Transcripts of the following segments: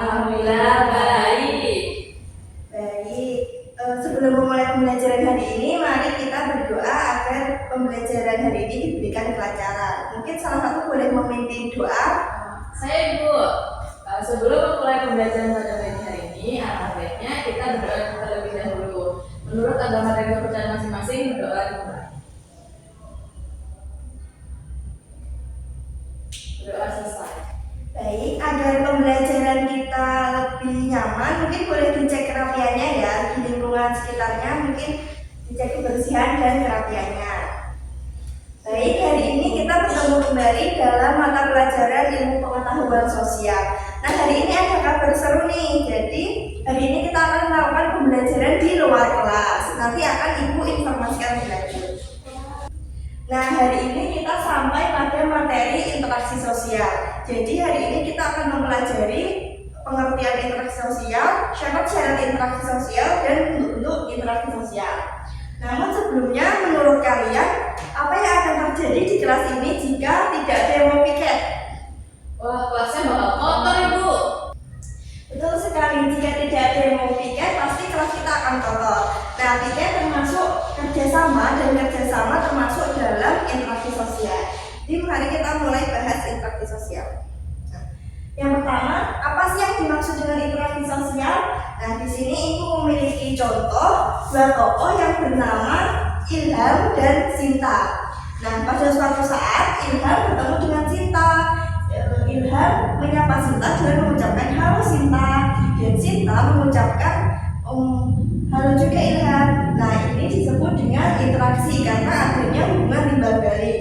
Alhamdulillah baik. Baik, sebelum memulai pembelajaran hari ini, mari kita berdoa agar pembelajaran hari ini diberikan kelancaran. Mungkin salah satu boleh memimpin doa. Saya Ibu, sebelum memulai pembelajaran pada pagi hari ini, alangkah baiknya kita berdoa terlebih dahulu. Menurut agama dan kepercayaan masing-masing, berdoa dimulai. Berdoa selesai. Baik, agar pembelajaran kita lebih nyaman, mungkin boleh dicek kerapiannya ya, di lingkungan sekitarnya, mungkin dicek kebersihan dan kerapiannya. Baik, hari ini kita bertemu kembali dalam mata pelajaran ilmu pengetahuan sosial. Nah, hari ini ada kabar seru nih, jadi hari ini kita akan melakukan pembelajaran di luar kelas. Nanti akan Ibu informasikan lebih lanjut. Nah, hari ini kita sampai pada materi interaksi sosial. Jadi hari ini kita akan mempelajari pengertian interaksi sosial, syarat-syarat interaksi sosial, dan bentuk-bentuk interaksi sosial. Namun sebelumnya, menurut kalian, apa yang akan terjadi di kelas ini jika tidak ada yang mau piket? Wah, kelasnya bakal kotor Ibu. Betul sekali, jika tidak ada yang mau piket, pasti kelas kita akan kotor. Nah, piket termasuk kerjasama, dan kerjasama termasuk dalam interaksi sosial. Jadi mari kita mulai bahas interaksi sosial. Nah, yang pertama, apa sih yang dimaksud dengan interaksi sosial? Nah, di sini Ibu memiliki contoh dua tokoh yang bernama Ilham dan Sinta. Nah, pada suatu saat Ilham bertemu dengan Sinta. Ilham menyapa Sinta dengan mengucapkan halo Sinta, dan Sinta mengucapkan halo juga Ilham. Nah, ini disebut dengan interaksi karena adanya hubungan timbal balik.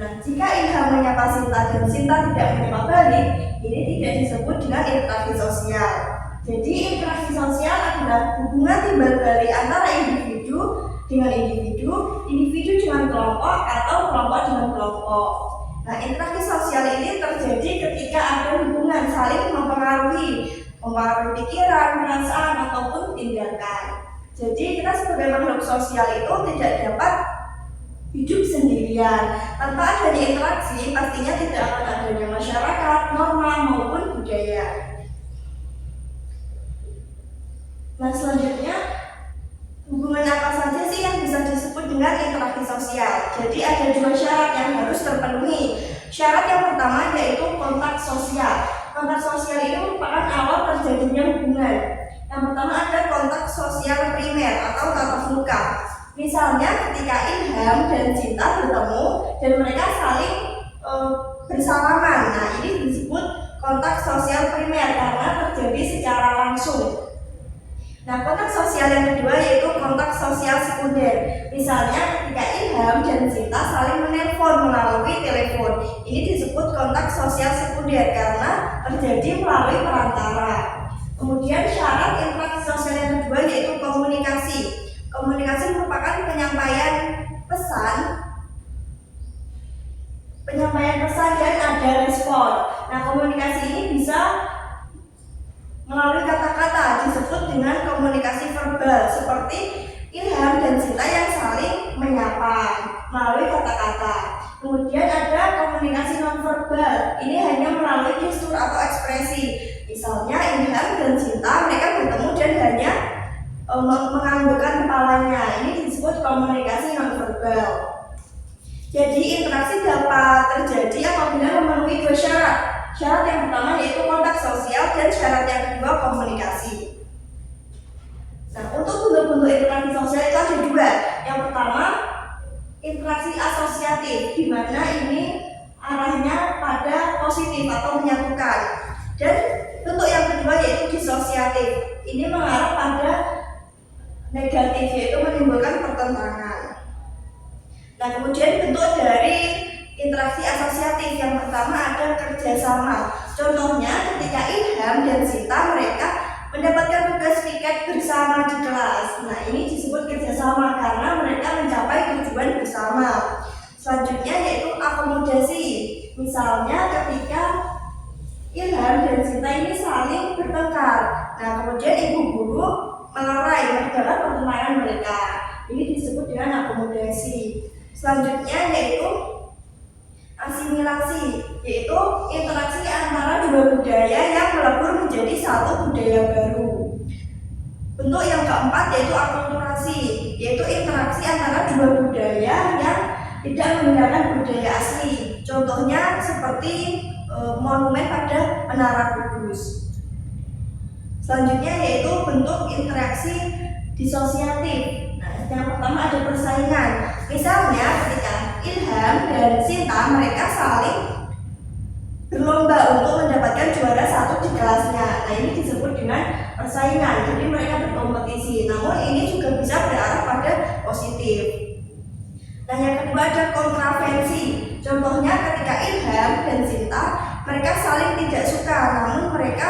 Nah, jika Ilham menyapa Sinta dan Sinta tidak menyapa balik, ini tidak disebut dengan interaksi sosial. Jadi interaksi sosial adalah hubungan timbal balik antara individu dengan individu, individu dengan kelompok, atau kelompok dengan kelompok. Nah, interaksi sosial ini terjadi ketika ada hubungan saling mempengaruhi pikiran, perasaan, ataupun tindakan. Jadi kita sebagai makhluk sosial itu tidak dapat hidup sendirian. Tanpa adanya interaksi, pastinya tidak akan adanya masyarakat, norma, maupun budaya. Nah, selanjutnya, hubungan apa saja sih yang bisa disebut dengan interaksi sosial? Jadi ada dua syarat yang harus terpenuhi. Syarat yang pertama yaitu kontak sosial. Kontak sosial ini merupakan awal terjadinya hubungan. Yang pertama ada kontak sosial primer atau tatap muka. Misalnya ketika Ilham dan Sinta bertemu dan mereka saling bersalaman. Nah, ini disebut kontak sosial primer karena terjadi secara langsung. Nah, kontak sosial yang kedua yaitu kontak sosial sekunder. Misalnya ketika Ilham dan Sinta saling menelpon melalui telepon. Ini disebut kontak sosial sekunder karena terjadi melalui perantara. Kemudian syarat interaksi sosial yang kedua yaitu komunikasi. Komunikasi merupakan penyampaian pesan dan ada respon. Nah, komunikasi ini bisa melalui kata-kata, disebut dengan komunikasi verbal, seperti Ilham dan Sinta yang saling menyapa melalui kata-kata. Kemudian ada komunikasi nonverbal, ini hanya melalui gestur atau ekspresi. Misalnya Ilham dan Sinta mereka bertemu dan hanya menganggukkan kepalanya, ini disebut komunikasi nonverbal. Jadi interaksi dapat terjadi apabila memenuhi dua syarat. Syarat yang pertama yaitu kontak sosial dan syarat yang kedua komunikasi. Nah, untuk bentuk-bentuk interaksi sosial itu ada dua. Yang pertama interaksi asosiatif, di mana ini arahnya pada positif atau menyatukan. Dan bentuk yang kedua yaitu disosiatif. Ini mengarah pada negatif, yaitu menimbulkan pertentangan. Nah, kemudian bentuk dari interaksi asosiatif yang pertama ada kerjasama. Contohnya ketika Ilham dan Sinta mereka mendapatkan tugas piket bersama di kelas. Nah, ini disebut kerjasama karena mereka mencapai tujuan bersama. Selanjutnya yaitu akomodasi. Misalnya ketika Ilham dan Sinta ini saling bertengkar. Nah, kemudian ibu guru melerai meredakan pertentangan mereka. Ini disebut dengan akomodasi. Selanjutnya yaitu asimilasi, yaitu interaksi antara dua budaya yang melebur menjadi menjadi satu budaya baru. Bentuk yang keempat yaitu akulturasi, yaitu interaksi antara dua budaya yang tidak menggunakan budaya asli. Contohnya seperti monumen pada Menara Kudus. Selanjutnya yaitu bentuk interaksi disosiatif. Nah, yang pertama ada persaingan. Misalnya ketika Ilham dan Sinta mereka saling berlomba untuk mendapatkan juara satu di kelasnya. Nah, ini disebut dengan persaingan. Jadi mereka berkompetisi. Namun ini juga bisa berarah pada positif. Nah, yang kedua ada kontravensi. Contohnya ketika Ilham dan Sinta mereka saling tidak suka, namun mereka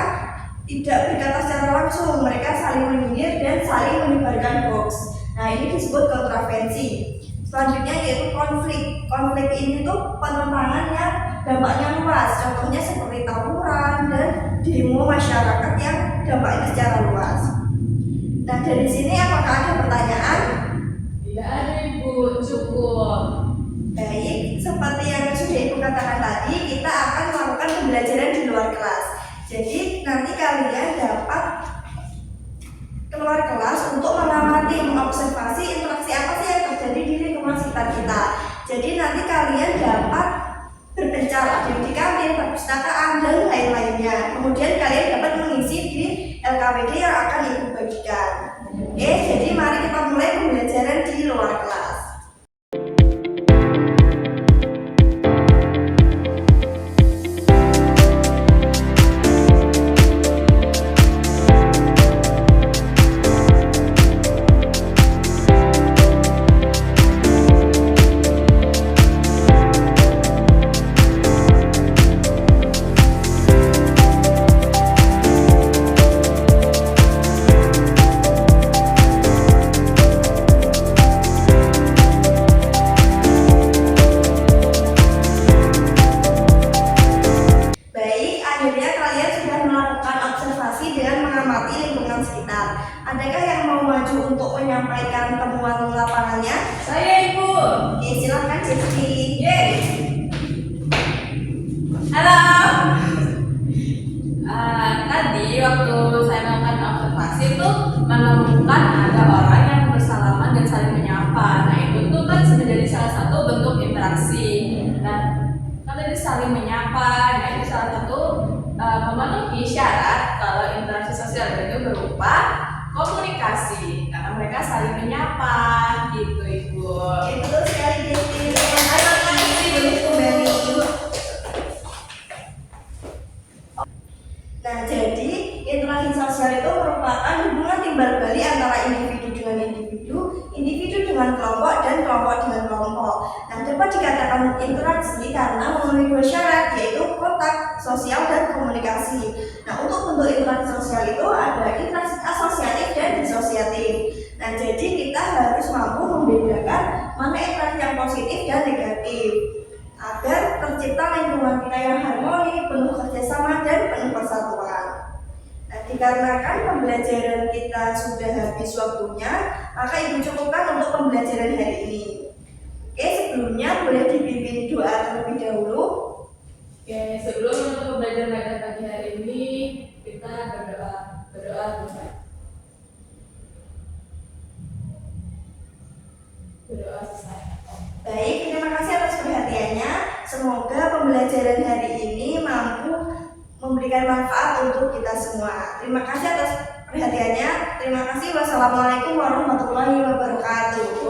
tidak berkata secara langsung, mereka saling menyindir dan saling menyebarkan hoax. Nah, ini disebut kontravensi. Selanjutnya yaitu konflik. Konflik ini tuh penentangan yang dampaknya luas. Contohnya seperti tawuran dan demo masyarakat yang dampaknya secara luas. Nah, dari sini apakah ada pertanyaan? Tidak ada Ibu, cukup. Baik, seperti yang sudah Ibu katakan tadi, kita akan melakukan pembelajaran di luar kelas. Jadi nanti kalian dapat keluar kelas untuk mengamati, mengobservasi interaksi apa sih yang terjadi di lingkungan sekitar kita. Jadi nanti kalian dapat berbicara di kantin, perpustakaan dan lain-lainnya. Kemudian kalian dapat mengisi di LKWD yang akan Ibu bagikan. Oke, jadi mari kita mulai pembelajaran di luar kelas. Adakah yang mau maju untuk menyampaikan temuan lapangannya? Saya Ibu. Oke, silakan Rizky. Yeay. Halo. Tadi waktu saya melakukan observasi itu menemukan ada orang yang bersalaman dan saling menyapa. Nah, itu tuh kan menjadi salah satu bentuk interaksi. Nah, kan tadi saling menyapa. Nah, itu salah satu memenuhi syarat kalau interaksi sosial itu berupa komunikasi, karena mereka saling menyapa, gitu Ibu. Itu sekali Rizky. Terima kasih Ibu Beni. Nah, jadi interaksi sosial itu merupakan hubungan timbal balik antara individu dengan individu, individu dengan kelompok, dan kelompok dengan kelompok. Nah, dapat dikatakan interaksi karena memenuhi dua syarat, yaitu kontak sosial dan komunikasi. Nah, untuk bentuk interaksi sosial itu ada interaksi asosiatif dan disosiatif. Nah, jadi kita harus mampu membedakan mana interaksi yang positif dan negatif agar tercipta lingkungan kita yang harmoni, penuh kerjasama dan penuh persatuan. Nah, dikarenakan pembelajaran kita sudah habis waktunya, maka Ibu cukupkan untuk pembelajaran hari ini. Oke, sebelumnya boleh dipimpin doa terlebih dahulu. Oke, sebelum menutup pembelajaran pada pagi hari ini, kita berdoa dulu. Berdoa selesai. Baik, terima kasih atas perhatiannya. Semoga pembelajaran hari ini mampu memberikan manfaat untuk kita semua. Terima kasih atas perhatiannya. Terima kasih. Wassalamualaikum warahmatullahi wabarakatuh.